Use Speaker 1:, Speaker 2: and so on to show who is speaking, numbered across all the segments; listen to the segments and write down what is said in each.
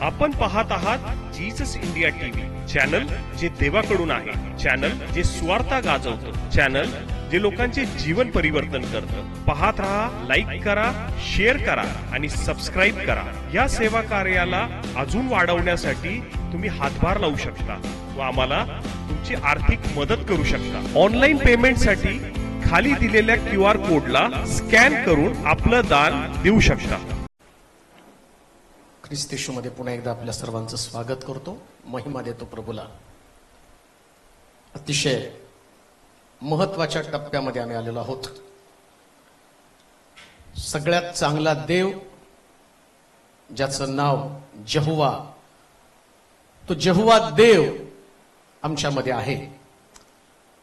Speaker 1: आपण पाहत आहात जीसस इंडिया टीव्ही, चॅनल जे देवाकडून आहे, चॅनल जे स्वार्था गाजवतं, चॅनल जे लोकांचे जीवन परिवर्तन करतं. पाहत राहा, लाईक करा, शेअर करा आणि सबस्क्राईब करा. या सेवा कार्याला अजून वाढवण्यासाठी तुम्ही हातभार लावू शकता व आम्हाला तुमची आर्थिक मदत करू शकता. ऑनलाईन पेमेंटसाठी खाली दिलेल्या QR कोडला स्कॅन करून आपलं दान देऊ शकता.
Speaker 2: ख्रिस्त येशूमध्ये पुन्हा एकदा आपल्या सर्वांचं स्वागत करतो. महिमा देतो प्रभूला. अतिशय महत्वाच्या टप्प्यामध्ये आम्ही आलेलो आहोत. सगळ्यात चांगला देव ज्याचं नाव यहोवा, तो यहोवा देव आमच्यामध्ये आहे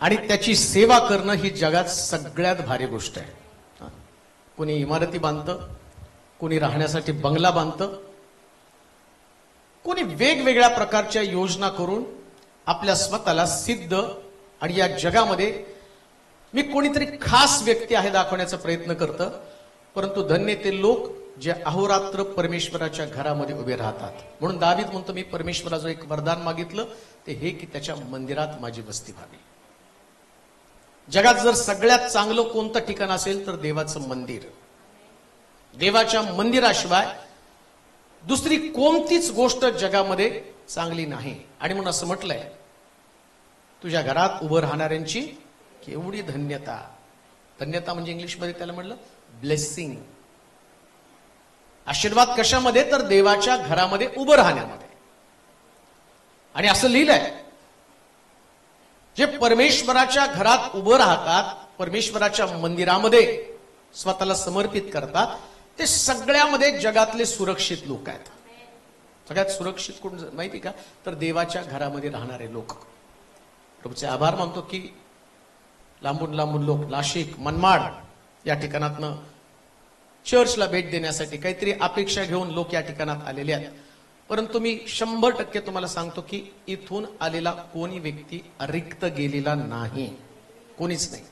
Speaker 2: आणि त्याची सेवा करणं ही जगात सगळ्यात भारी गोष्ट आहे. कोणी इमारती बांधतं, कोणी राहण्यासाठी बंगला बांधतं, कोणी वेगवेगळ्या प्रकारच्या योजना करून आपल्या स्वतःला सिद्ध आणि या जगामध्ये मी कोणीतरी खास व्यक्ती आहे दाखवण्याचा प्रयत्न करतं. परंतु धन्य ते लोक जे अहोरात्र परमेश्वराच्या घरामध्ये उभे राहतात. म्हणून दावीद म्हणतो, मी परमेश्वराचं एक वरदान मागितलं ते हे की त्याच्या मंदिरात माझी वस्ती व्हावी. जगात जर सगळ्यात चांगलं कोणतं ठिकाण असेल तर देवाचं मंदिर. देवाच्या मंदिराशिवाय दुसरी कोणतीच गोष्ट जगामध्ये चांगली नाही. आणि म्हणून असं म्हटलंय, तुझ्या घरात उभं राहणाऱ्यांची केवढी धन्यता. धन्यता म्हणजे इंग्लिशमध्ये त्याला म्हटलं ब्लेसिंग. आशीर्वाद कशामध्ये? तर देवाच्या घरामध्ये उभं राहण्यामध्ये. आणि असं लिहिलंय, जे परमेश्वराच्या घरात उभं राहतात, परमेश्वराच्या मंदिरामध्ये स्वतःला समर्पित करतात, ते सगळ्यामध्ये जगातले सुरक्षित लोक आहेत. सगळ्यात सुरक्षित कोण माहिती का? तर देवाच्या घरामध्ये राहणारे लोक. प्रभूचे आभार मानतो की लांबून लांबून लोक नाशिक, मनमाड या ठिकाणातनं चर्चला भेट देण्यासाठी काहीतरी अपेक्षा घेऊन लोक या ठिकाणात आलेले आहेत. परंतु मी 100% तुम्हाला सांगतो की इथून आलेला कोणी व्यक्ती रिक्त गेलेला नाही, कोणीच नाही.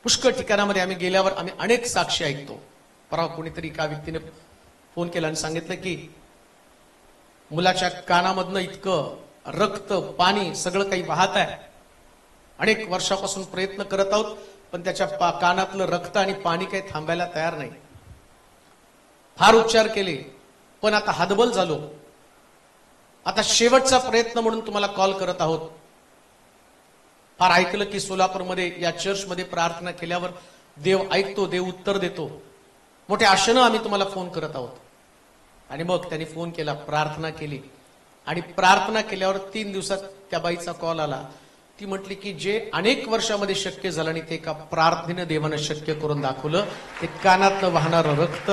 Speaker 2: पुष्कळ ठिकाणामध्ये आम्ही गेल्यावर आम्ही अनेक साक्षी ऐकतो. परवा कोणीतरी एका व्यक्तीने फोन केला आणि सांगितलं की मुलाच्या कानामधनं इतकं रक्त, पाणी सगळं काही वाहत आहे. अनेक वर्षापासून प्रयत्न करत आहोत, पण त्याच्या कानातलं रक्त आणि पाणी काही थांबायला तयार नाही. फार उपचार केले, पण आता हतबल झालो. आता शेवटचा प्रयत्न म्हणून तुम्हाला कॉल करत आहोत. फार ऐकलं की सोलापूरमध्ये या चर्चमध्ये प्रार्थना केल्यावर देव ऐकतो, देव उत्तर देतो. मोठ्या आशेनं आम्ही तुम्हाला फोन करत आहोत. आणि मग त्यांनी फोन केला, प्रार्थना केली आणि प्रार्थना केल्यावर 3 दिवसात त्या बाईचा कॉल आला. ती म्हटली की जे अनेक वर्षामध्ये शक्य झालं आणि ते एका प्रार्थनेनं देवानं शक्य करून दाखवलं. ते कानातनं वाहणारं रक्त,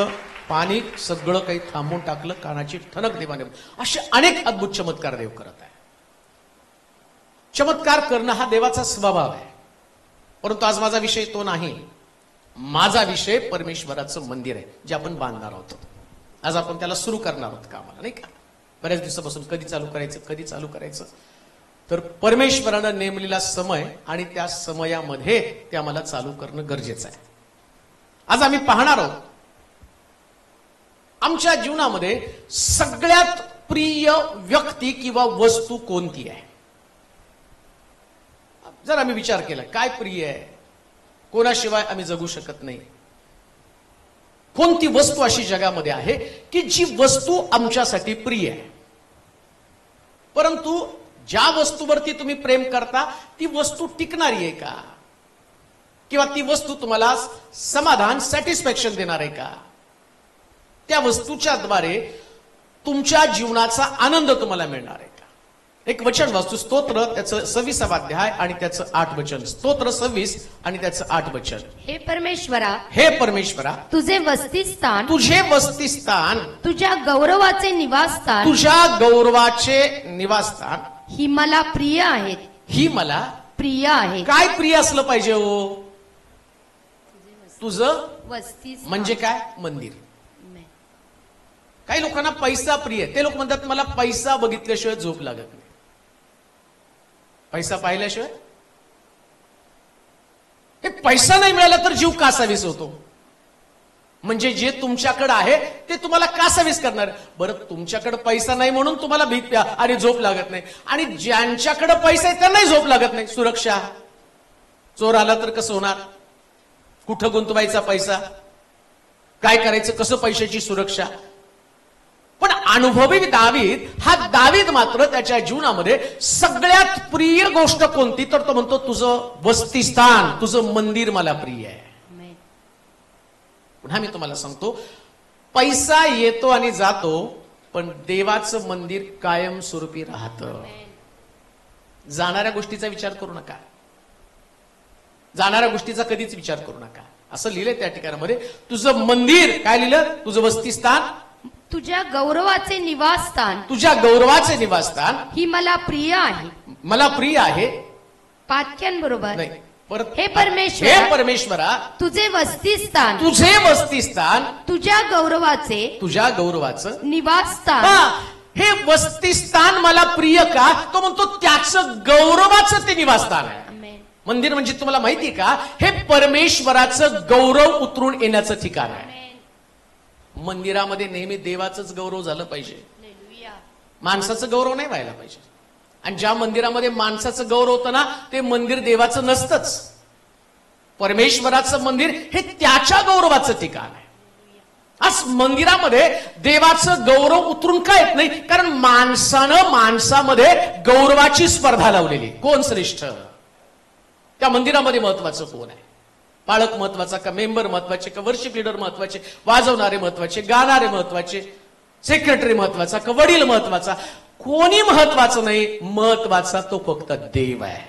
Speaker 2: पाणी सगळं काही थांबवून टाकलं. कानाची ठणक देवाने. असे अनेक अद्भुत चमत्कार देव करत आहे. चमत्कार करणं हा देवाचा स्वभाव आहे. परंतु आज माझा विषय तो नाही. माझा विषय परमेश्वराचं मंदिर आहे, जे आपण बांधणार आहोत. आज आपण त्याला सुरू करणार आहोत कामाला, नाही का? बऱ्याच दिवसापासून कधी चालू करायचं तर परमेश्वरानं नेमलेला समय आणि त्या समयामध्ये ते आम्हाला चालू करणं गरजेचं आहे. आज आम्ही पाहणार आहोत आमच्या जीवनामध्ये सगळ्यात प्रिय व्यक्ती किंवा वस्तू कोणती आहे. जर आम्ही विचार केला काय प्रिय आहे, कोणाशिवाय आम्ही जगू शकत नाही, कोणती वस्तू अशी जगामध्ये आहे की जी वस्तू आमच्यासाठी प्रिय आहे. परंतु ज्या वस्तूवरती तुम्ही प्रेम करता ती वस्तू टिकणारी आहे का? किंवा ती वस्तू तुम्हाला समाधान, सॅटिस्फॅक्शन देणार आहे का? त्या वस्तूच्या द्वारे तुमच्या जीवनाचा आनंद तुम्हाला मिळणार आहे का? एक वचन वाचतो, स्तोत्र त्याचं 26वा अध्याय आणि त्याचं 8 वचन. स्तोत्र 26 आणि त्याचं 8 वचन.
Speaker 3: हे परमेश्वरा,
Speaker 2: तुझे वसतिस्थान,
Speaker 3: तुझ्या गौरवाचे
Speaker 2: निवासस्थान
Speaker 3: ही मला प्रिय आहेत.
Speaker 2: काय प्रिय असलं पाहिजे हो? तुझं
Speaker 3: वसतिस्थान
Speaker 2: म्हणजे काय? मंदिर. काही लोकांना पैसा प्रिय. ते लोक म्हणतात मला पैसा बघितल्याशिवाय झोप लागत नाही, पैसा पाहिल्याशिवाय. हे पैसा नाही मिळाला तर जीव कासावीस होतो. म्हणजे जे तुमच्याकडे आहे ते तुम्हाला का सर्व्हिस करणार? बरं, तुमच्याकडे पैसा नाही म्हणून तुम्हाला भीक प्या आणि झोप लागत नाही, आणि ज्यांच्याकडे पैसा आहे त्यांनाही झोप लागत नाही. सुरक्षा, चोर आला तर कसं होणार? कुठं गुंतवायचा पैसा? काय करायचं? कसं पैशाची सुरक्षा? पण अनुभवी दावीद, हा दावीद मात्र त्याच्या जीवनामध्ये सगळ्यात प्रिय गोष्ट कोणती, तर तो म्हणतो तुझं वसतिस्थान, तुझं मंदिर मला प्रिय आहे. पुन्हा मी तुम्हाला सांगतो, पैसा येतो आणि जातो, पण देवाचं मंदिर कायमस्वरूपी राहतं. जाणाऱ्या गोष्टीचा विचार करू नका, जाणाऱ्या गोष्टीचा कधीच विचार करू नका. असं लिहिलंय त्या ठिकाणामध्ये, तुझं मंदिर, काय लिहिलं? तुझं वसतिस्थान,
Speaker 3: तुझ्या गौरवाचे निवासस्थान,
Speaker 2: तुझ्या गौरवाचे निवासस्थान
Speaker 3: ही मला प्रिय आहे.
Speaker 2: मला प्रिय आहे.
Speaker 3: पाथक्यांबरोबर
Speaker 2: नाही, परत,
Speaker 3: हे परमेश्वरा,
Speaker 2: हे परमेश्वरा,
Speaker 3: तुझे वसतिस्थान,
Speaker 2: तुझे वसतिस्थान,
Speaker 3: तुझ्या गौरवाचे
Speaker 2: तुझ्या गौरवाचं
Speaker 3: निवासस्थान.
Speaker 2: हे वसतिस्थान मला प्रिय का? तो म्हणतो त्याचं गौरवाचं ते निवासस्थान आहे.
Speaker 3: आमेन.
Speaker 2: मंदिर म्हणजे तुम्हाला माहिती का, हे परमेश्वराचं गौरव उतरून येण्याचं ठिकाण आहे. मंदिरामध्ये नेहमी देवाचंच गौरव झालं पाहिजे,
Speaker 3: हालेलुया.
Speaker 2: माणसाचं गौरव नाही व्हायला पाहिजे. आणि ज्या मंदिरामध्ये माणसाचं गौरव होतं ना, ते मंदिर देवाचं नसतंच. परमेश्वराचं मंदिर हे त्याच्या गौरवाचं ठिकाण आहे. आज मंदिरामध्ये देवाचं गौरव उतरून का येत नाही? कारण माणसानं माणसामध्ये गौरवाची स्पर्धा लावलेली. कोण श्रेष्ठ? त्या मंदिरामध्ये महत्वाचं कोण आहे? पाळक महत्वाचा का? मेंबर महत्वाचे का? वर्शिप लीडर महत्वाचे? वाजवणारे महत्वाचे? गाणारे महत्वाचे? सेक्रेटरी महत्वाचा का? वडील महत्वाचा? कोणी महत्वाचं नाही. महत्वाचा तो फक्त देव आहे,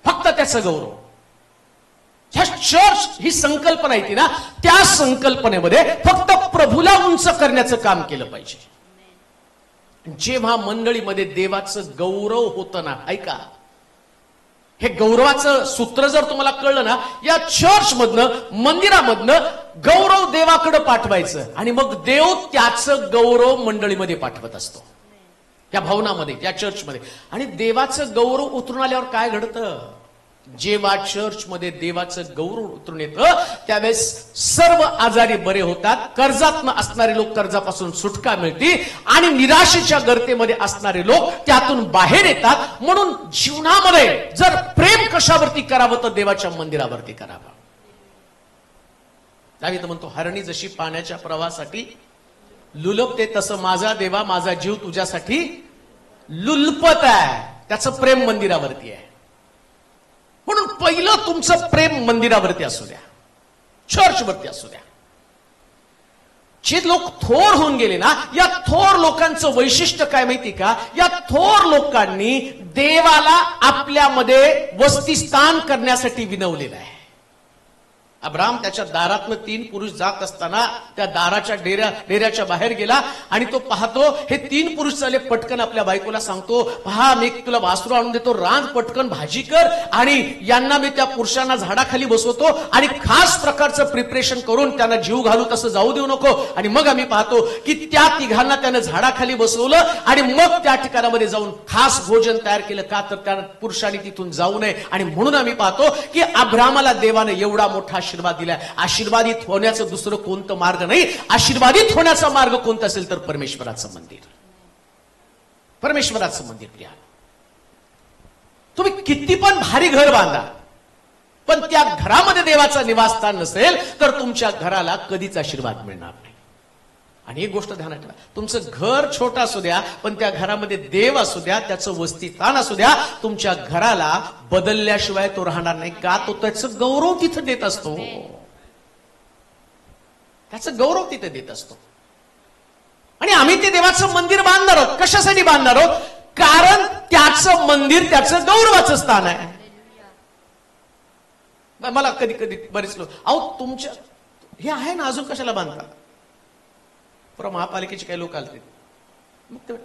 Speaker 2: फक्त त्याचं गौरव. ह्या चर्च ही संकल्पना येते ना, त्या संकल्पनेमध्ये फक्त प्रभूला उंच करण्याचं काम केलं पाहिजे. जेव्हा मंडळीमध्ये देवाचं गौरव होतं ना, ऐका, हे गौरवाचं सूत्र जर तुम्हाला कळलं ना, या चर्च मधनं, मंदिरामधनं गौरव देवाकडे पाठवायचं, आणि मग देव त्याचं गौरव मंडळीमध्ये पाठवत असतो, त्या भवनामध्ये, त्या चर्चमध्ये. आणि देवाचं गौरव उतरून आल्यावर काय घडतं? जेव्हा चर्चमध्ये देवाचं गौरव उतरून येतं, त्यावेळेस सर्व आजारी बरे होतात, कर्जात असणारे लोक कर्जापासून सुटका मिळते, आणि निराशेच्या गर्तेमध्ये असणारे लोक त्यातून बाहेर येतात. म्हणून जीवनामध्ये जर प्रेम कशावरती करावं, तर देवाच्या मंदिरावरती करावं. दावीद म्हणतो, हरणी जशी पाण्याच्या प्रवाहासाठी लुलपते, तसं माझा देवा, माझा जीव तुझ्यासाठी लुलपत आहे. त्याचं प्रेम मंदिरावरती आहे. म्हणून पहिलं तुमचं प्रेम मंदिरावरती असू द्या, चर्चवरती असू द्या. जे लोक थोर होऊन गेले ना, या थोर लोकांचं वैशिष्ट्य काय माहिती का? या थोर लोकांनी देवाला आपल्यामध्ये वसतिस्थान करण्यासाठी विनवलेलं आहे. अब्राम त्याच्या दारातनं 3 पुरुष जात असताना त्या दाराच्या डेऱ्याच्या बाहेर गेला, आणि तो पाहतो हे 3 पुरुष चालले. पटकन आपल्या बायकोला सांगतो, पहा मी तुला वासरू आणून देतो, रांज पटकन भाजी कर, आणि यांना मी त्या पुरुषांना झाडाखाली बसवतो, आणि खास प्रकारचं प्रिपरेशन करून त्यांना जीव घालू तसं जाऊ देऊ नको. आणि मग आम्ही पाहतो की त्या तिघांना त्यानं झाडाखाली बसवलं, आणि मग त्या ठिकाणामध्ये जाऊन खास भोजन तयार केलं. का? तर त्या पुरुषांनी तिथून जाऊ नये. आणि म्हणून आम्ही पाहतो की अब्रामाला देवाने एवढा मोठा आशीर्वाद दिलाय. आशीर्वादित होण्याचं दुसरं कोणतं मार्ग नाही. आशीर्वादित होण्याचा मार्ग कोणता असेल तर परमेश्वराचं मंदिर. परमेश्वराचं मंदिर प्रिया. तुम्ही किती पण भारी घर बांधा, पण त्या घरामध्ये देवाचं निवासस्थान नसेल तर तुमच्या घराला कधीच आशीर्वाद मिळणार नाही. आणि एक गोष्ट ध्यानात ठेवा, तुमचं घर छोटं असू द्या, पण त्या घरामध्ये देव असू द्या, त्याचं वसतिस्थान असू द्या, तुमच्या घराला बदलल्याशिवाय तो राहणार नाही. का? तो त्याचं गौरव तिथं देत असतो, त्याचं गौरव तिथे देत असतो. आणि आम्ही ते देवाचं मंदिर बांधणार आहोत. कशासाठी बांधणार आहोत? कारण त्याचं मंदिर त्याचं गौरवाचं स्थान आहे. मला कधी कधी बरेच लोक, अहो तुमच्या हे आहे ना, अजून कशाला बांधता? परवा महापालिकेचे काही लोक आले, मग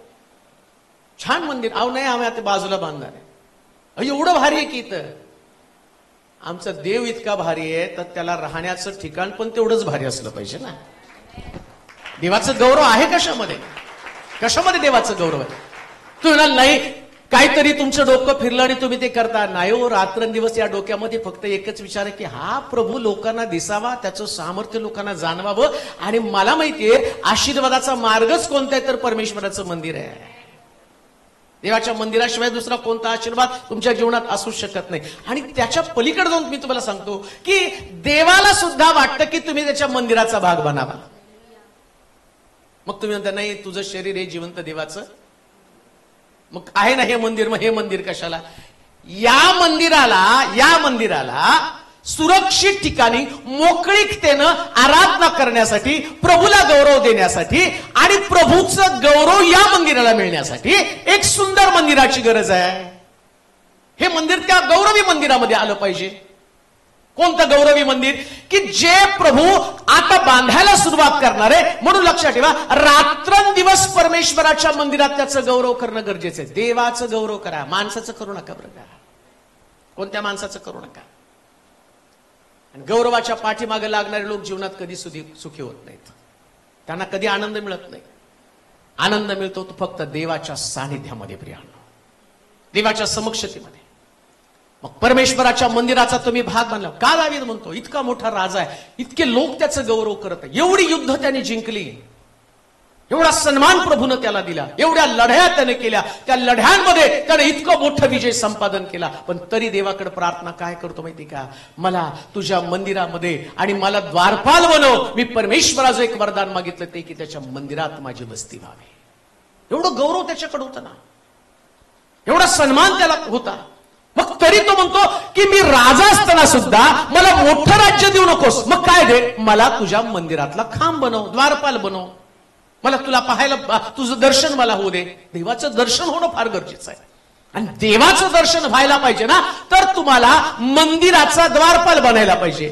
Speaker 2: छान मंदिर, अहो नाही आम्ही आता बाजूला बांधणार आहे. एवढं भारी आहे की इथं आमचा देव इतका भारी आहे, तर त्याला राहण्याचं ठिकाण पण तेवढंच भारी असलं पाहिजे ना. देवाचं गौरव आहे कशामध्ये? कशामध्ये देवाचं गौरव आहे? तू म्हणाल नाही, काहीतरी तुमचं डोकं फिरलं आणि तुम्ही ते करता. नाही हो, रात्रंदिवस या डोक्यामध्ये फक्त एकच विचार आहे की हा प्रभू लोकांना दिसावा, त्याचं सामर्थ्य लोकांना जाणवावं. आणि मला माहितीये आशीर्वादाचा मार्गच कोणता आहे, तर परमेश्वराचं मंदिर आहे. देवाच्या मंदिराशिवाय दुसरा कोणता आशीर्वाद तुमच्या जीवनात असू शकत नाही. आणि त्याच्या पलीकडे जाऊन मी तुम्हाला सांगतो की देवाला सुद्धा वाटतं की तुम्ही त्याच्या मंदिराचा भाग बनावा. मग तुम्ही म्हणता नाही, तुझं शरीर हे जिवंत देवाचं, मग आहे ना हे मंदिर, मग हे मंदिर कशाला? या मंदिराला सुरक्षित ठिकाणी मोकळीकतेनं आराधना करण्यासाठी, प्रभूला गौरव देण्यासाठी आणि प्रभूचं गौरव या मंदिराला मिळण्यासाठी एक सुंदर मंदिराची गरज आहे. हे मंदिर त्या गौरवी मंदिरामध्ये आलं पाहिजे. कोणतं गौरवी मंदिर? की जे प्रभू आता बांधायला सुरुवात करणार आहे. म्हणून लक्षात ठेवा, रात्रंदिवस परमेश्वराच्या मंदिरात त्याचं गौरव करणं गरजेचं आहे. देवाचं गौरव करा, माणसाचं करू नका बरं का. कोणत्या माणसाचं करू नका. आणि गौरवाच्या पाठीमागे लागणारे लोक जीवनात कधी सुखी होत नाहीत. त्यांना कधी आनंद मिळत नाही. आनंद मिळतो तो फक्त देवाच्या सानिध्यामध्ये, प्रियानो, देवाच्या समक्षतेमध्ये. मग परमेश्वराच्या मंदिराचा तुम्ही भाग बनला. का दावीद म्हणतो इतका मोठा राजा आहे, इतके लोक त्याचं गौरव करत आहे, एवढी युद्ध त्याने जिंकली, एवढा सन्मान प्रभूनं त्याला दिला, एवढ्या लढ्या त्याने केल्या, त्या लढ्यांमध्ये त्याने इतकं मोठं विजय संपादन केला. पण तरी देवाकडे प्रार्थना काय करतो माहिती का? मला तुझ्या मंदिरामध्ये आणि मला द्वारपाल बनव. मी परमेश्वराचं एक वरदान मागितलं ते की त्याच्या मंदिरात माझी वस्ती व्हावी. एवढं गौरव त्याच्याकडे होतं ना, एवढा सन्मान त्याला होता. मग तरी तो म्हणतो की मी राजा असताना सुद्धा मला मोठं राज्य देऊ नकोस. मग काय दे, मला तुझ्या मंदिरातला खांब बनव, द्वारपाल बनव. मला तुला पाहायला, तुझं दर्शन मला होऊ दे. देवाचं दर्शन होणं फार गरजेचं आहे. आणि देवाचं दर्शन व्हायला पाहिजे ना, तर तुम्हाला मंदिराचा द्वारपाल बनायला पाहिजे.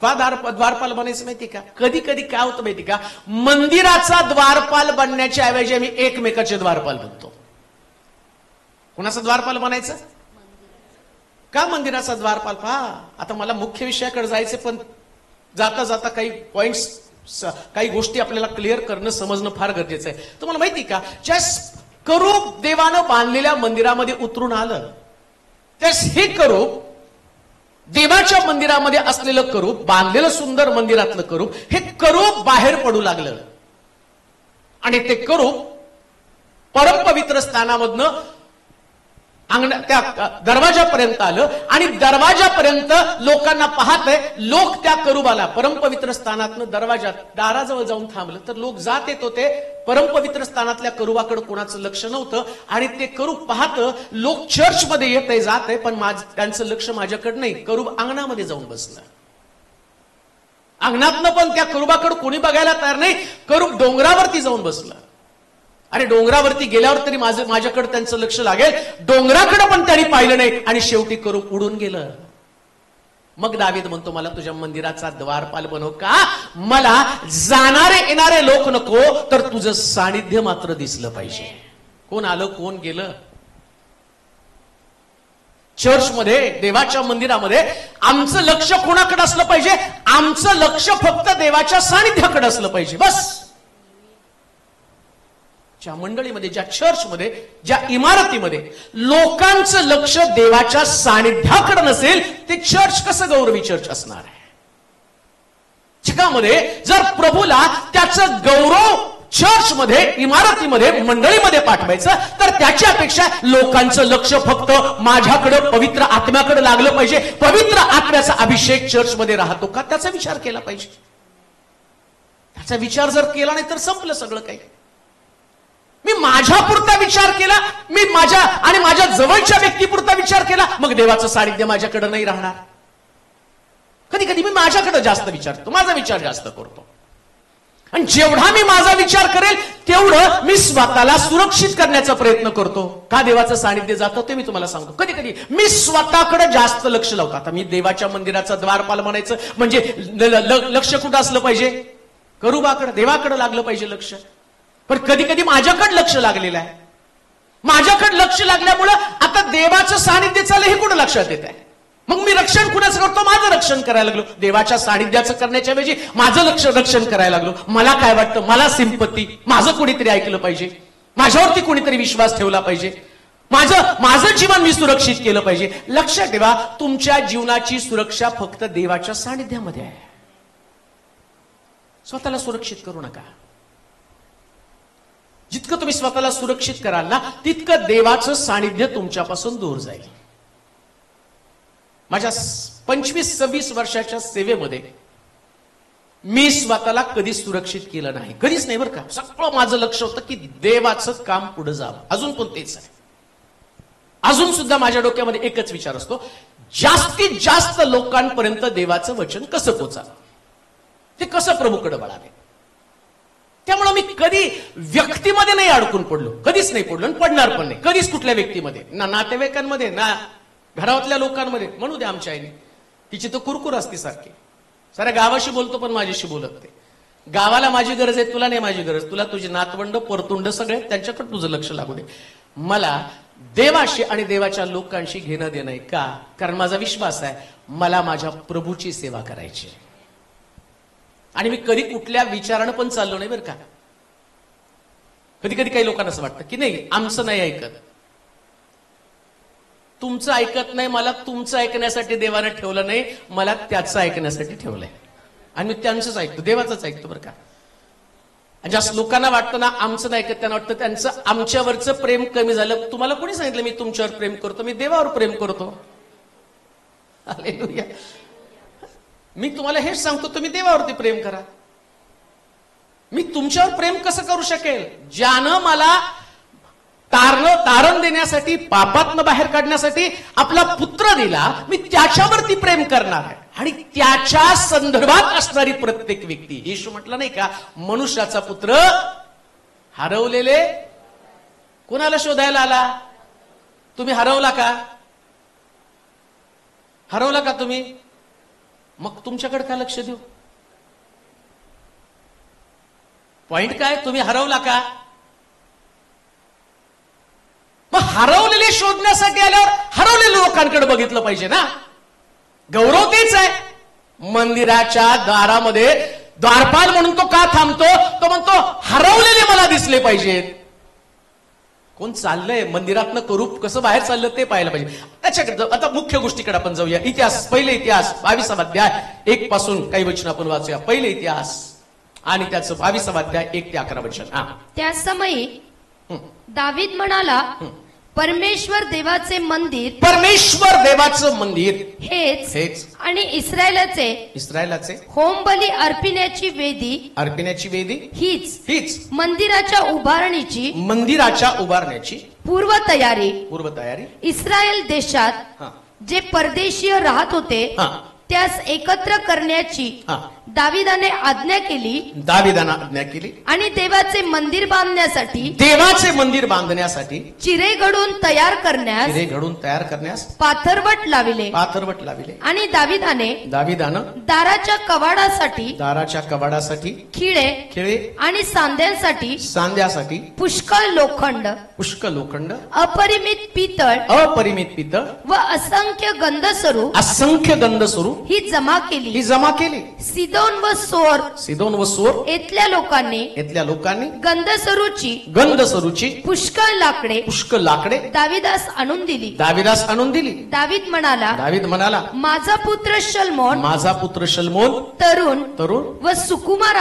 Speaker 2: द्वारपाल बनायचं माहिती का? कधी कधी काय होतं माहिती का? मंदिराचा द्वारपाल बनण्याच्या ऐवजी आम्ही एकमेकाचे द्वारपाल बनतो. कुणाचं द्वारपाल बनायचं? का मंदिराचा द्वारपाल? पहा, आता मला मुख्य विषयाकडे जायचे, पण जाता जाता काही पॉइंट्स, काही गोष्टी आपल्याला क्लिअर करणं, समजणं फार गरजेचं आहे. तुम्हाला माहिती का, ज्या करूप देवानं बांधलेल्या मंदिरामध्ये उतरून आलं, त्यास हे करूप, देवाच्या मंदिरामध्ये असलेलं करूप, बांधलेलं सुंदर मंदिरातलं करूप, हे करूप बाहेर पडू लागलं. आणि ते करूप परमपवित्र स्थानामधनं त्या दरवाजापर्यंत आलं. आणि दरवाजापर्यंत लोकांना पाहतंय, लोक त्या करूबाला परमपवित्र स्थानातनं दरवाजात दाराजवळ जाऊन थांबलं. तर लोक जात येत होते, परमपवित्र स्थानातल्या करूबाकडे कोणाचं लक्ष नव्हतं. आणि ते करूब पाहतं, लोक चर्चमध्ये येत आहे, जात आहे, पण त्यांचं लक्ष माझ्याकडे नाही. करूब अंगणामध्ये जाऊन बसलं. अंगणातनं पण त्या करूबाकडे कोणी बघायला तयार नाही. करूब डोंगरावरती जाऊन बसलं. अरे डोंगरावरती गेल्यावर तरी माझ्याकडे त्यांचं लक्ष लागेल. डोंगराकडे पण त्यांनी पाहिलं नाही. आणि शेवटी करूब उडून गेलं. मग दावीद म्हणतो मला तुझ्या मंदिराचा द्वारपाल बनव. का? मला जाणारे येणारे लोक नको, तर तुझं सानिध्य मात्र दिसलं पाहिजे. कोण आलं कोण गेलं, चर्चमध्ये, देवाच्या मंदिरामध्ये आमचं लक्ष कोणाकडे असलं पाहिजे? आमचं लक्ष फक्त देवाच्या सानिध्याकडे असलं पाहिजे, बस. ज्या मंडळीमध्ये, ज्या चर्चमध्ये, ज्या इमारतीमध्ये लोकांचं लक्ष देवाच्या सानिध्याकडे नसेल, ते चर्च कसं गौरवी चर्च असणार आहे? जगामध्ये जर प्रभूला त्याचं गौरव चर्चमध्ये, इमारतीमध्ये, मंडळीमध्ये पाठवायचं, तर त्याच्या अपेक्षा लोकांचं लक्ष फक्त माझ्याकडे, पवित्र आत्म्याकडे लागलं पाहिजे. पवित्र आत्म्याचा अभिषेक चर्चमध्ये राहतो का, त्याचा विचार केला पाहिजे. त्याचा विचार जर केला नाही तर संपलं सगळं काही. मी माझ्यापुरता विचार केला, मी माझ्या आणि माझ्या जवळच्या व्यक्तीपुरता विचार केला, मग देवाचं सानिध्य माझ्याकडे नाही राहणार. कधी कधी मी माझ्याकडे जास्त विचारतो, माझा विचार जास्त करतो. आणि जेवढा मी माझा विचार करेल तेवढं मी स्वतःला सुरक्षित करण्याचा प्रयत्न करतो. का देवाचं सानिध्य जातं ते मी तुम्हाला सांगतो. कधी कधी मी स्वतःकडे जास्त लक्ष लावतो. आता मी देवाच्या मंदिराचा द्वारपाल म्हणायचं म्हणजे लक्ष कुठं असलं पाहिजे? करूबाकडे, देवाकडे लागलं पाहिजे लक्ष. पण कधी कधी माझ्याकडे लक्ष लागलेलं आहे. माझ्याकडे लक्ष लागल्यामुळं आता देवाचं सानिध्य चाललं हे कुठं लक्षात येत आहे. मग मी रक्षण कुणाचं करतो? माझं रक्षण करायला लागलो. देवाच्या सानिध्याचं करण्याच्या ऐवजी माझं रक्षण करायला लागलो. मला काय वाटतं, मला सिंपत्ती, माझं कोणीतरी ऐकलं पाहिजे. माझ्यावरती कोणीतरी विश्वास ठेवला पाहिजे, माझं जीवन मी सुरक्षित केलं पाहिजे. लक्षात ठेवा, तुमच्या जीवनाची सुरक्षा फक्त देवाच्या सानिध्यामध्ये आहे. स्वतःला सुरक्षित करू नका. जितकं तुम्ही स्वतःला सुरक्षित कराल ना, तितकं देवाचं सानिध्य तुमच्यापासून दूर जाईल. माझ्या 25-26 वर्षाच्या सेवेमध्ये मी स्वतःला कधीच सुरक्षित केलं नाही, कधीच नाही बरं का. सगळं माझं लक्ष होतं की देवाचं काम पुढे जावं. अजून पण तेच आहे. अजून सुद्धा माझ्या डोक्यामध्ये एकच विचार असतो, जास्तीत जास्त लोकांपर्यंत देवाचं वचन कसं पोचावं, ते कसं प्रभूकडे वळावे. त्यामुळे मी कधी व्यक्तीमध्ये नाही अडकून पडलो, कधीच नाही पडलो आणि पडणार पण नाही कधीच. कुठल्या व्यक्तीमध्ये ना, नातेवाईकांमध्ये ना, घरातल्या लोकांमध्ये. म्हणू दे आमच्या आईने, तिची तर कुरकुर असते सारखी, साऱ्या गावाशी बोलतो पण माझ्याशी बोलत नाही. गावाला माझी गरज आहे, तुला नाही माझी गरज. तुला तुझी नातवंड परतुंड सगळे त्यांच्याकडे तुझं लक्ष लागू दे. मला देवाशी आणि देवाच्या लोकांशी घेणं देणं आहे. का? कारण माझा विश्वास आहे, मला माझ्या प्रभूची सेवा करायची. आणि मी कधी कुठल्या विचारानं पण चाललो नाही बरं का. कधी कधी काही लोकांना असं वाटतं की नाही, आमचं नाही ऐकत. तुमचं ऐकत नाही, मला तुमचं ऐकण्यासाठी देवाने ठेवलं नाही, मला त्याचं ऐकण्यासाठी ठेवलंय. आणि मी त्यांचंच ऐकतो, देवाचंच ऐकतो बरं का. आणि जास्त लोकांना वाटतं ना आमचं नाही ऐकत, त्यांना वाटतं त्यांचं आमच्यावरचं प्रेम कमी झालं. तुम्हाला कोणी सांगितलं मी तुमच्यावर प्रेम करतो? मी देवावर प्रेम करतो. हालेलुया. मी तुम्हाला हेच सांगतो, तुम्ही देवावरती प्रेम करा. मी तुमच्यावर प्रेम कसं करू शकेल? ज्यानं मला तारण देण्यासाठी, पापातनं बाहेर काढण्यासाठी आपला पुत्र दिला, मी त्याच्यावरती प्रेम करणार आहे. आणि त्याच्या संदर्भात असणारी प्रत्येक व्यक्ती, येशू म्हटलं नाही का, मनुष्याचा पुत्र हरवलेले कोणाला शोधायला आला? तुम्ही हरवला का? हरवला का तुम्ही? मग तुमच्याकडे का लक्ष देऊ? पॉइंट काय? तुम्ही हरवला का? मग हरवलेले शोधण्यासाठी आल्यावर हरवलेल्या लोकांकडे बघितलं पाहिजे ना. गौरव तेच आहे. मंदिराच्या दारामध्ये द्वारपाल म्हणून तो का थांबतो? तो म्हणतो हरवलेले मला दिसले पाहिजेत. कोण चाललंय मंदिरातनं करूप कसं बाहेर चाललं ते पाहायला पाहिजे. त्याच्याकडे आता मुख्य गोष्टीकडे आपण जाऊया. इतिहास, पहिले इतिहास 22 अध्याय 1 पासून काही वचन आपण वाचूया. पहिले इतिहास आणि त्याचं 22 अध्याय 1 ते 11 वचन.
Speaker 3: त्या समयी दावीद म्हणाला, परमेश्वर देवाचे मंदिर,
Speaker 2: परमेश्वर देवाचं मंदिर
Speaker 3: हेच आणि इस्रायलाचे होम बली अर्पिण्याची वेदी हीच मंदिराच्या उभारण्याची पूर्वतयारी
Speaker 2: इस्रायल
Speaker 3: देशात जे परदेशीय राहत होते त्यास एकत्र करण्याची दाविदाने आज्ञा केली आणि देवाचे मंदिर बांधण्यासाठी चिरे घडून तयार करण्यास पाथरवट लाविले. आणि दाविदानं दाराच्या कवाडासाठी खिळे आणि सांध्यांसाठी पुष्कळ लोखंड अपरिमित पितळ व असंख्य गंधसरू ही जमा केली. सिदोन व सोर येथल्या लोकांनी गंधसरूची पुष्कळ लाकडे दाविदास आणून दिली. दावीद म्हणाला, माझा पुत्र शल्मोन तरुण व सुकुमार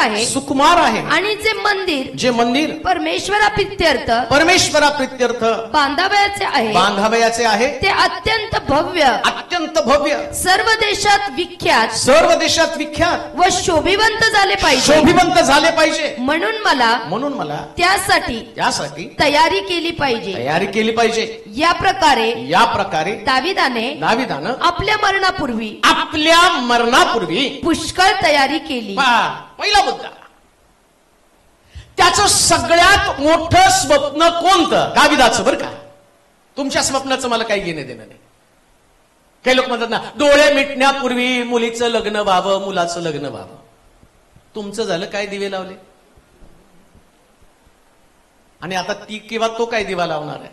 Speaker 3: आहे आणि जे मंदिर परमेश्वराप्रित्यर्थ बांधावयाचे आहे ते अत्यंत भव्य सर्व देशात विख्यात व शोभिवंत झाले पाहिजे. म्हणून मला त्यासाठी तयारी केली पाहिजे. या प्रकारे दाविदानं आपल्या मरणापूर्वी पुष्कळ तयारी केली.
Speaker 2: पहिला मुद्दा, त्याचं सगळ्यात मोठं स्वप्न कोणतं? दाविदाचं बरं का. तुमच्या स्वप्नाचं मला काही घेणं देणं नाही. काही लोक म्हणतात ना, डोळे मिटण्यापूर्वी मुलीचं लग्न व्हावं, मुलाचं लग्न व्हावं. तुमचं झालं काय? दिवे लावले. आणि आता ती किंवा तो काय दिवा लावणार आहे?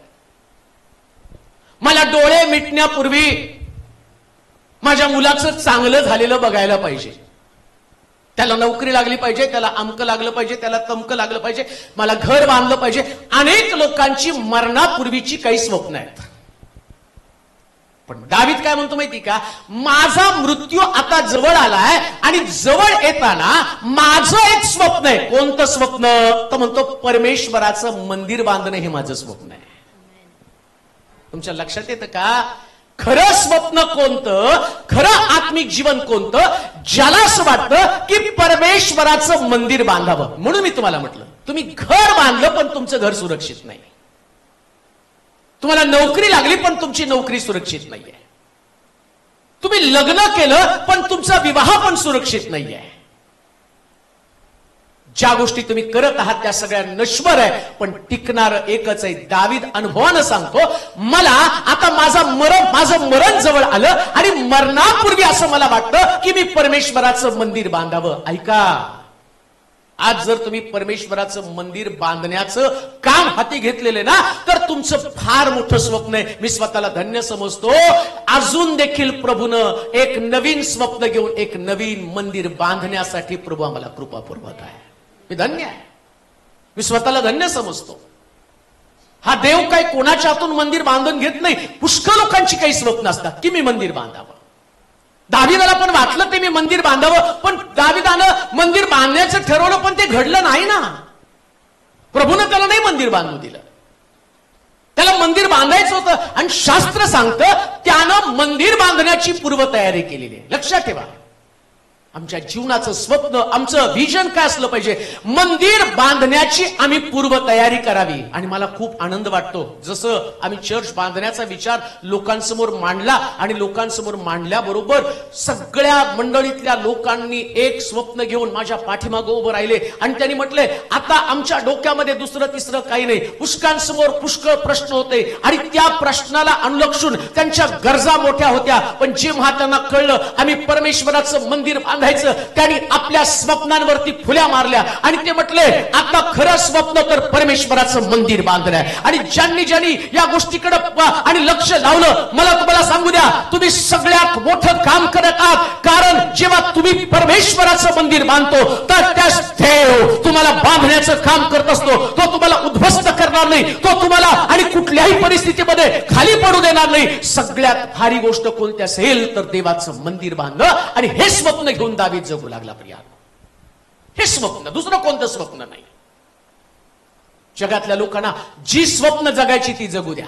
Speaker 2: मला डोळे मिटण्यापूर्वी माझ्या मुलाचं चांगलं झालेलं बघायला पाहिजे. त्याला नोकरी लागली पाहिजे, त्याला अमकं लागलं पाहिजे, त्याला तमकं लागलं पाहिजे, मला घर बांधलं पाहिजे. अनेक लोकांची मरणापूर्वीची काही स्वप्न आहेत. पण दावीद काय म्हणतो माहिती का, माझा मृत्यू आता जवळ आलाय आणि जवळ येताना माझं एक स्वप्न आहे. कोणतं स्वप्न? तर म्हणतो परमेश्वराचं मंदिर बांधणं हे माझं स्वप्न आहे. तुमच्या लक्षात येतं का? खरं स्वप्न कोणतं, खरं आत्मिक जीवन कोणतं? ज्याला असं वाटतं की परमेश्वराचं मंदिर बांधावं. म्हणून मी तुम्हाला म्हटलं, तुम्ही घर बांधलं पण तुमचं घर सुरक्षित नाही. तुम्हाला नोकरी लागली पण तुमची नोकरी सुरक्षित नाहीये. तुम्ही लग्न केलं पण तुमचा विवाह पण सुरक्षित नाहीये. ज्या गोष्टी तुम्ही करत आहात त्या सगळ्या नश्वर आहे, पण टिकणार एकच आहे. दावीद अनुभवानं सांगतो, मला आता माझं मरण जवळ आलं आणि मरणापूर्वी असं मला वाटतं की मी परमेश्वराचं मंदिर बांधावं. ऐका, आज जर तुम्ही परमेश्वराचं मंदिर बांधण्याचं काम हाती घेतलेलं ना, तर तुमचं फार मोठं स्वप्न आहे. मी स्वतःला धन्य समजतो. अजून देखील प्रभूनं एक नवीन स्वप्न घेऊन एक नवीन मंदिर बांधण्यासाठी प्रभू आम्हाला कृपा पुरवत आहे. मी धन्य आहे, मी स्वतःला धन्य समजतो. हा देव काय कोणाच्या हातून मंदिर बांधून घेत नाही. पुष्कळ लोकांची काही स्वप्न असतात की मी मंदिर बांधावं. दाविदाला पण वाटलं ते मी मंदिर बांधावं, पण दाविदानं मंदिर बांधण्याचं ठरवलं पण ते घडलं नाही ना. प्रभूनं त्याला नाही मंदिर बांधू दिलं. त्याला मंदिर बांधायचं होतं आणि शास्त्र सांगतं त्यानं मंदिर बांधण्याची पूर्वतयारी केलेली आहे. लक्षात ठेवा, आमच्या जीवनाचं स्वप्न, आमचं विजन काय असलं पाहिजे? मंदिर बांधण्याची आम्ही पूर्वतयारी करावी. आणि मला खूप आनंद वाटतो, जसं आम्ही चर्च बांधण्याचा विचार लोकांसमोर मांडला आणि लोकांसमोर मांडल्याबरोबर सगळ्या मंडळीतल्या लोकांनी एक स्वप्न घेऊन माझ्या पाठीमागं उभं राहिले आणि त्यांनी म्हटले, आता आमच्या डोक्यामध्ये दुसरं तिसरं काही नाही, पुष्कळांसमोर पुष्कळ प्रश्न होते आणि त्या प्रश्नाला अनुलक्षून त्यांच्या गरजा मोठ्या होत्या. पण जेव्हा त्यांना कळलं आम्ही परमेश्वराचं मंदिर त्यांनी आपल्या स्वप्नांवरती फुल्या मारल्या आणि ते म्हटले, आता खरं स्वप्न तर परमेश्वराचं मंदिर बांधणं आहे. आणि ज्यांनी या गोष्टीकडे आणि लक्ष लावलं, मला तुम्हाला सांगू द्या, तुम्ही सगळ्यात मोठं काम करत आहात. कारण जेव्हा तुम्ही परमेश्वराचं मंदिर बांधतो तर त्यास देव तुम्हाला बांधण्याचं काम करत असतो. तो तुम्हाला उद्ध्वस्त करणार नाही, तो तुम्हाला आणि कुठल्याही परिस्थितीमध्ये खाली पडू देणार नाही. सगळ्यात भारी गोष्ट कोणती असेल तर देवाचं मंदिर बांधणं. आणि हे स्वप्न घेऊन दावीद जगू लागला. प्रिया, हे स्वप्न, दुसरं कोणतं स्वप्न नाही. जगातल्या लोकांना जी स्वप्न जगायची ती जगू द्या.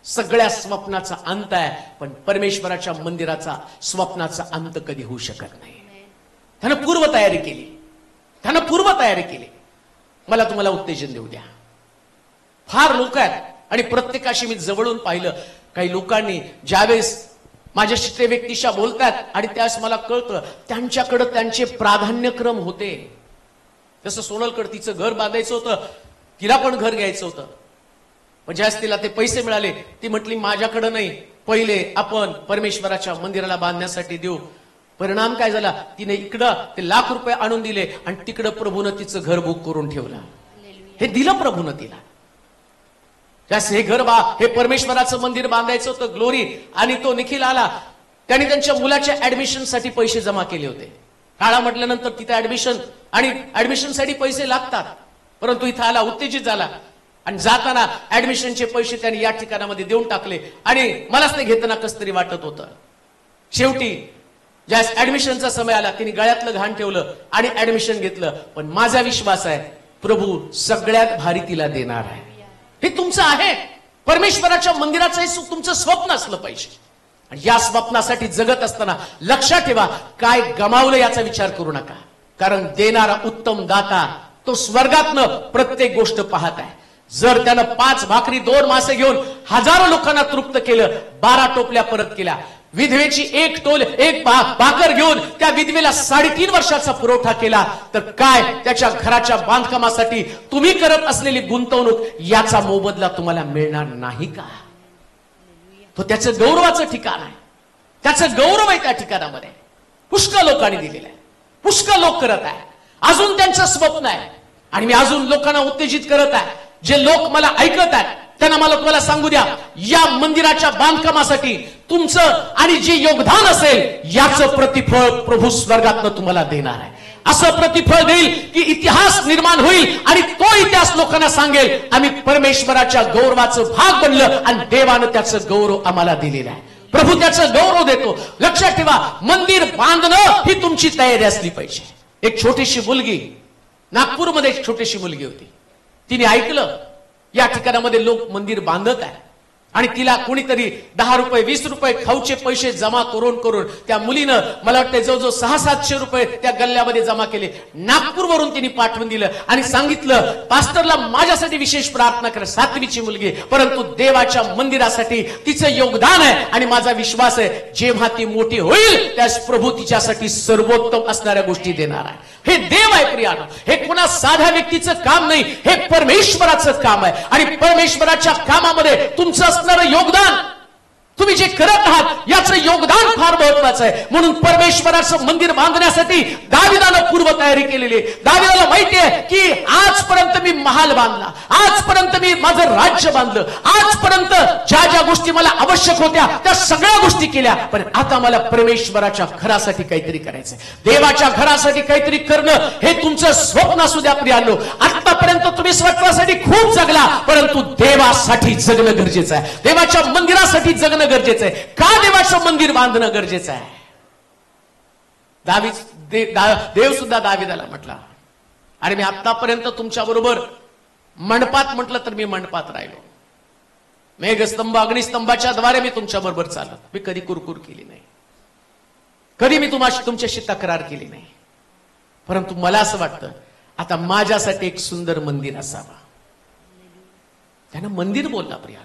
Speaker 2: सगळ्या स्वप्नाचा अंत आहे, पण परमेश्वराच्या मंदिराचा स्वप्नाचा अंत कधी होऊ शकत नाही. त्यानं पूर्वतयारी केली. मला तुम्हाला उत्तेजन देऊ द्या. फार लोक आहेत आणि प्रत्येकाशी मी जवळून पाहिलं. काही लोकांनी ज्यावेळेस माझ्याशी ते व्यक्तीशा बोलतात आणि त्यास मला कळतं त्यांच्याकडे त्यांचे प्राधान्यक्रम होते. जसं सोनलकडे तिचं घर बांधायचं होतं, तिला पण घर घ्यायचं होतं. पण ज्यावेळेस तिला ते पैसे मिळाले, ती म्हटली माझ्याकडे नाही, पहिले आपण परमेश्वराच्या मंदिराला बांधण्यासाठी देऊ. परिणाम काय झाला? तिने इकडं ते ₹1,00,000 आणून दिले आणि तिकडं प्रभूनं तिचं घर बुक करून ठेवलं. हे दिलं प्रभूनं तिला. हे घर हे परमेश्वराचं मंदिर बांधायचं होतं, ग्लोरी. आणि तो निखिल आला, त्यांनी त्यांच्या मुलाच्या ऍडमिशनसाठी पैसे जमा केले होते. काळा म्हटल्यानंतर तिथे ऍडमिशनसाठी पैसे लागतात. परंतु इथं आला, उत्तेजित झाला आणि जाताना ऍडमिशनचे पैसे त्यांनी या ठिकाणामध्ये देऊन टाकले. आणि मलाच ते घेताना कसं तरी वाटत होतं. शेवटी ज्या ऍडमिशनचा समय आला, तिने गळ्यातलं घाण ठेवलं आणि ऍडमिशन घेतलं. पण माझा विश्वास आहे प्रभू सगळ्यात भारी तिला देणार आहे. हे तुमचं आहे. परमेश्वराच्या मंदिराचं हे तुमचं स्वप्न असलं पाहिजे. आणि या स्वप्नासाठी जगत असताना लक्षात ठेवा, काय गमावलं याचा विचार करू नका. कारण देणारा उत्तम दाता तो स्वर्गातनं प्रत्येक गोष्ट पाहत आहे. जर त्यानं 5 भाकरी 2 मासे घेऊन हजारो लोकांना तृप्त केलं, 12 टोपल्या परत केल्या, विधवेची एक भाकर घेऊन त्या विधवेला 3.5 वर्षाचा पुरवठा केला, तर काय त्याच्या घराच्या बांधकामासाठी तुम्ही करत असलेली गुंतवणूक याचा मोबदला तुम्हाला मिळणार नाही का? तो त्याचं गौरवाचं ठिकाण आहे. त्याचं गौरव आहे त्या ठिकाणामध्ये. पुष्कळ लोकांनी दिलेलं आहे, पुष्कळ लोक करत आहे. अजून त्यांचं स्वप्न आहे आणि मी अजून लोकांना उत्तेजित करत आहे. जे लोक मला ऐकत आहेत त्यांना मला तुम्हाला सांगू द्या, या मंदिराच्या बांधकामासाठी तुमचं आणि जे योगदान असेल याचं प्रतिफळ प्रभू स्वर्गातनं तुम्हाला देणार आहे. असं प्रतिफळ देईल की इतिहास निर्माण होईल आणि तो इतिहास लोकांना सांगेल आम्ही परमेश्वराच्या गौरवाचं भाग बनलं आणि देवानं त्याचं गौरव आम्हाला दिलेला आहे. प्रभू त्याचं गौरव देतो. लक्षात ठेवा, मंदिर बांधणं ही तुमची तयारी असली पाहिजे. एक छोटीशी मुलगी, नागपूरमध्ये एक छोटीशी मुलगी होती. तिने ऐकलं या ठिकाणामध्ये लोक मंदिर बांधत आहे आणि तिला कोणीतरी 10 रुपये 20 रुपये खाऊचे पैसे जमा करून करून त्या मुलीनं मला वाटतं जवळजवळ 600-700 रुपये त्या गल्ल्यामध्ये जमा केले. नागपूरवरून तिने पाठवून दिलं आणि सांगितलं पास्टरला माझ्यासाठी विशेष प्रार्थना करा. 7वीची मुलगी, परंतु देवाच्या मंदिरासाठी तिचं योगदान आहे आणि माझा विश्वास आहे जेव्हा ती मोठी होईल त्यास प्रभू तिच्यासाठी सर्वोत्तम असणाऱ्या गोष्टी देणार आहे. हे देव आहे प्रियानो. हे कोणा साध्या व्यक्तीचं काम नाही, हे परमेश्वराचं काम आहे आणि परमेश्वराच्या कामामध्ये तुमचं असणारं योगदान, तुम्ही जे करत आहात याचं योगदान फार महत्वाचं आहे. म्हणून परमेश्वराचं मंदिर बांधण्यासाठी दाविदानं पूर्व तयारी केलेली आहे. दाविदाला माहिती आहे की आजपर्यंत मी महाल बांधला, आजपर्यंत मी माझं राज्य बांधलं, आजपर्यंत ज्या ज्या गोष्टी मला आवश्यक होत्या त्या सगळ्या गोष्टी केल्या, पण आता मला परमेश्वराच्या घरासाठी काहीतरी करायचंय. देवाच्या घरासाठी काहीतरी करणं हे तुमचं स्वप्न असू द्या प्रियानो. आतापर्यंत तुम्ही स्वतःसाठी खूप जगला, परंतु देवासाठी जगणं गरजेचं आहे. देवाच्या मंदिरासाठी जगणं गरजेचं आहे. का देवाचं मंदिर बांधणं गरजेचं आहे? देव सुद्धा दाविदाला म्हटला, अरे मी आतापर्यंत तुमच्या बरोबर मंडपात म्हटलं तर मी मंडपात राहिलो, मेघस्तंभ अग्निस्तंभाच्या द्वारे मी तुमच्या बरोबर चालत, मी कधी कुरकुर केली नाही, कधी मी तुमच्याशी तक्रार केली नाही. परंतु मला असं वाटतं आता माझ्यासाठी एक सुंदर मंदिर असावा. त्यानं मंदिर बोलला प्रियानो.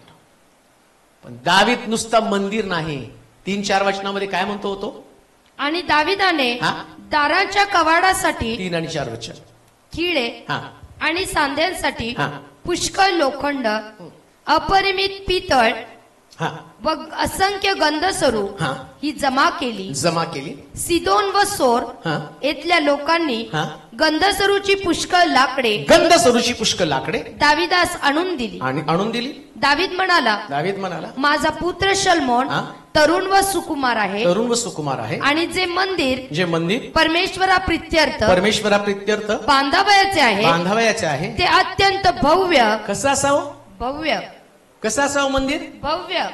Speaker 2: पण दावीद नुसता मंदिर नाही, 3-4 वचनामध्ये काय म्हणतो होतो?
Speaker 3: आणि दाविदाने दाराच्या कवाडासाठी
Speaker 2: 3 आणि 4 वचन
Speaker 3: खिळे आणि सांध्यांसाठी
Speaker 2: हा.
Speaker 3: पुष्कळ लोखंड, अपरिमित पितळ व असंख्य गंधसरू
Speaker 2: हा.
Speaker 3: ही जमा केली. सिदोन व सोर येथल्या लोकांनी गंधसरूची पुष्कळ लाकडे दाविदास आणून दिली. दावीद म्हणाला माझा पुत्र शल्मोन तरुण व सुकुमार आहे आणि जे मंदिर परमेश्वरा प्रित्यर्थ बांधावयाचे आहे ते अत्यंत भव्य.
Speaker 2: कसं असावं?
Speaker 3: भव्य.
Speaker 2: कसं असावं मंदिर?
Speaker 3: भव्य.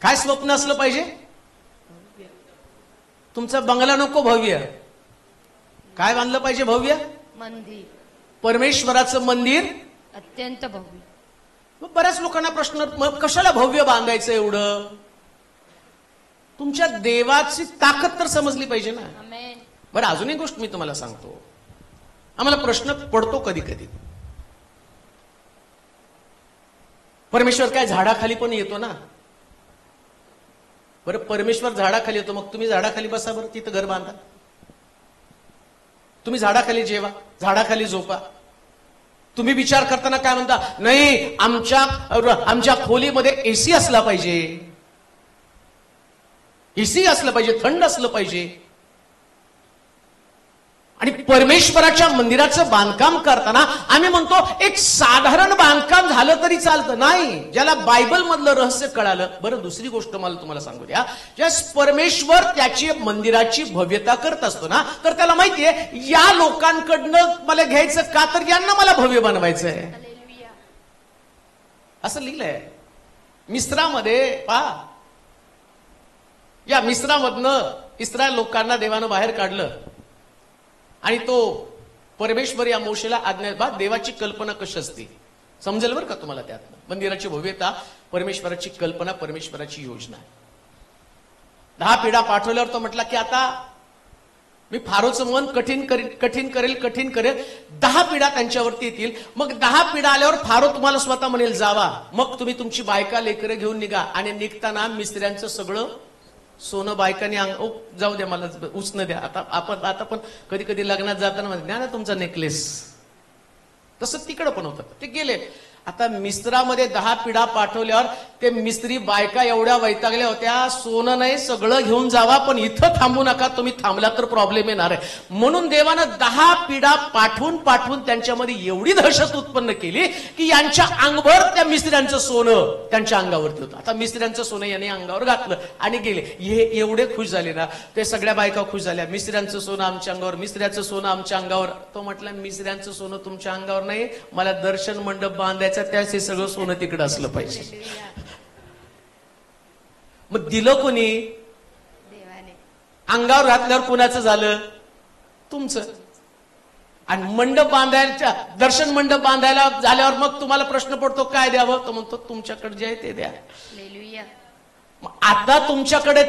Speaker 2: काय स्वप्न असलं पाहिजे? तुमचा बंगला नको भव्य, काय बांधलं पाहिजे? भव्य
Speaker 3: मंदिर,
Speaker 2: परमेश्वराचं मंदिर
Speaker 3: अत्यंत भव्य.
Speaker 2: बऱ्याच लोकांना प्रश्न, मग कशाला भव्य बांधायचं एवढं? तुमच्या देवाची ताकद तर समजली पाहिजे ना. बरं, अजून एक गोष्ट मी तुम्हाला सांगतो. आम्हाला प्रश्न पडतो कधी कधी, परमेश्वर काय झाडाखाली पण येतो ना? बरं, परमेश्वर झाडाखाली येतो, मग तुम्ही झाडाखाली बसा बरं, तिथं घर बांधा. तुम्ही झाडाखाली जेवा, झाडाखाली झोपा. तुम्ही विचार करताना काय म्हणता? नाही, आमच्या खोलीमध्ये एसी असला पाहिजे, एसी असलं पाहिजे, थंड असलं पाहिजे. आणि परमेश्वराच्या मंदिराचं बांधकाम करताना आम्ही म्हणतो एक साधारण बांधकाम झालं तरी चालतं. नाही, ज्याला बायबल मधलं रहस्य कळालं. बरं, दुसरी गोष्ट मला तुम्हाला सांगू द्या. ज्या परमेश्वर त्याची मंदिराची भव्यता करत असतो ना, तर त्याला माहितीये या लोकांकडनं मला घ्यायचं का, तर यांना मला भव्य बनवायचंय. असं लिहिलंय मिस्रामध्ये. पहा, या मिस्रामधनं इस्रायल लोकांना देवानं बाहेर काढलं आणि तो परमेश्वर या मोशेला आज्ञा, देवाची कल्पना कशी असते समजेल बरं का तुम्हाला. त्यात मंदिराची भव्यता, परमेश्वराची कल्पना, परमेश्वराची योजना. 10 पिढ्या पाठवल्यावर तो म्हटला की आता मी फारोचं मन कठीण करेल. 10 पिढ्या त्यांच्यावरती येतील. मग 10 पिढ्या आल्यावर फारो तुम्हाला स्वतः म्हणेल जावा, मग तुम्ही तुमची बायका लेकरं घेऊन निघा. आणि निघताना मिस्त्र्यांचं सगळं सोनं बायकांनी जाऊ द्या, मला उचन द्या. आता पण कधी कधी लग्नात जाताना द्या ना तुमचा नेकलेस. तसं तिकडं पण होतं. ते गेले आता मिस्त्रामध्ये 10 पिढा पाठवल्यावर ते मिस्त्री बायका एवढ्या वैतागल्या होत्या, सोनं नाही सगळं घेऊन जावा, पण इथं थांबू नका, तुम्ही थांबला तर प्रॉब्लेम येणार आहे. म्हणून देवानं 10 पिढा पाठवून त्यांच्यामध्ये एवढी दहशत उत्पन्न केली की यांच्या अंगभर त्या मिस्त्र्यांचं सोनं त्यांच्या अंगावरती होतं. आता मिस्त्र्यांचं सोनं याने अंगावर घातलं आणि गेले. हे एवढे खुश झाले ना, ते सगळ्या बायका खुश झाल्या. मिस्त्र्यांचं सोनं आमच्या अंगावर, मिस्त्र्याचं सोनं आमच्या अंगावर. तो म्हटलं मिस्त्र्यांचं सोनं तुमच्या अंगावर नाही, मला दर्शन मंडप बांधायचा, त्याच हे सगळं सोनं तिकडे असलं पाहिजे. मग दिलं कोणी?
Speaker 3: देवाने.
Speaker 2: अंगावर घातल्यावर कोणाचं झालं? तुमचं. आणि मंडप बांधायच्या, दर्शन मंडप बांधायला झाल्यावर मग तुम्हाला प्रश्न पडतो काय द्यावं, तो म्हणतो तुमच्याकडे जे आहे ते द्या.
Speaker 3: हालेलुया.
Speaker 2: आता तुमच्याकडे